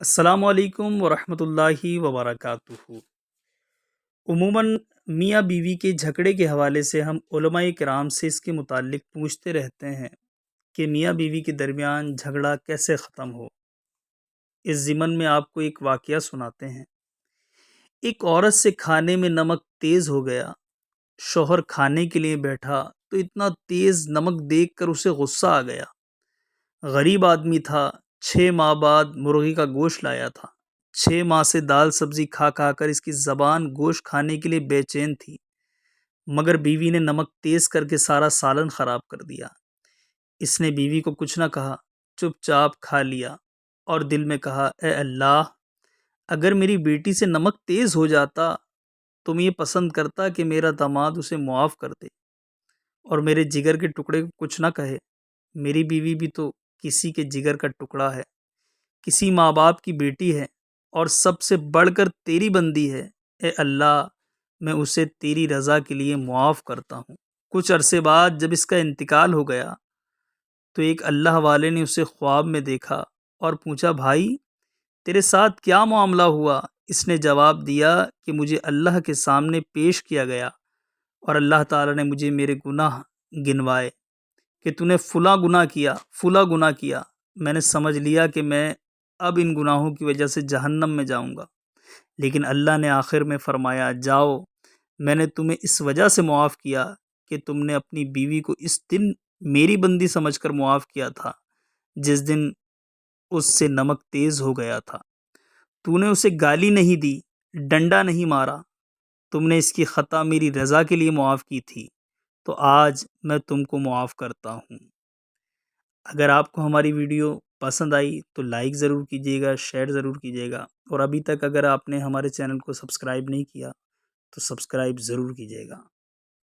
السلام علیکم ورحمۃ اللہ وبرکاتہ۔ عموماً میاں بیوی کے جھگڑے کے حوالے سے ہم علماء کرام سے اس کے متعلق پوچھتے رہتے ہیں کہ میاں بیوی کے درمیان جھگڑا کیسے ختم ہو۔ اس ضمن میں آپ کو ایک واقعہ سناتے ہیں۔ ایک عورت سے کھانے میں نمک تیز ہو گیا۔ شوہر کھانے کے لیے بیٹھا تو اتنا تیز نمک دیکھ کر اسے غصہ آ گیا۔ غریب آدمی تھا، 6 ماہ بعد مرغی کا گوشت لایا تھا۔ 6 ماہ سے دال سبزی کھا کھا کر اس کی زبان گوشت کھانے کے لیے بے چین تھی، مگر بیوی نے نمک تیز کر کے سارا سالن خراب کر دیا۔ اس نے بیوی کو کچھ نہ کہا، چپ چاپ کھا لیا اور دل میں کہا، اے اللہ، اگر میری بیٹی سے نمک تیز ہو جاتا تو میں یہ پسند کرتا کہ میرا داماد اسے معاف کر دے اور میرے جگر کے ٹکڑے کو کچھ نہ کہے۔ میری بیوی بھی تو کسی کے جگر کا ٹکڑا ہے، کسی ماں باپ کی بیٹی ہے اور سب سے بڑھ کر تیری بندی ہے۔ اے اللہ، میں اسے تیری رضا کے لیے معاف کرتا ہوں۔ کچھ عرصے بعد جب اس کا انتقال ہو گیا تو ایک اللہ والے نے اسے خواب میں دیکھا اور پوچھا، بھائی تیرے ساتھ کیا معاملہ ہوا؟ اس نے جواب دیا کہ مجھے اللہ کے سامنے پیش کیا گیا اور اللہ تعالی نے مجھے میرے گناہ گنوائے کہ تو نے فلاں گناہ کیا، فلاں گناہ کیا۔ میں نے سمجھ لیا کہ میں اب ان گناہوں کی وجہ سے جہنم میں جاؤں گا، لیکن اللہ نے آخر میں فرمایا، جاؤ، میں نے تمہیں اس وجہ سے معاف کیا کہ تم نے اپنی بیوی کو اس دن میری بندی سمجھ کر معاف کیا تھا جس دن اس سے نمک تیز ہو گیا تھا۔ تو نے اسے گالی نہیں دی، ڈنڈا نہیں مارا، تم نے اس کی خطا میری رضا کے لیے معاف کی تھی، تو آج میں تم کو معاف کرتا ہوں۔ اگر آپ کو ہماری ویڈیو پسند آئی تو لائک ضرور کیجیے گا، شیئر ضرور کیجیے گا، اور ابھی تک اگر آپ نے ہمارے چینل کو سبسکرائب نہیں کیا تو سبسکرائب ضرور کیجیے گا۔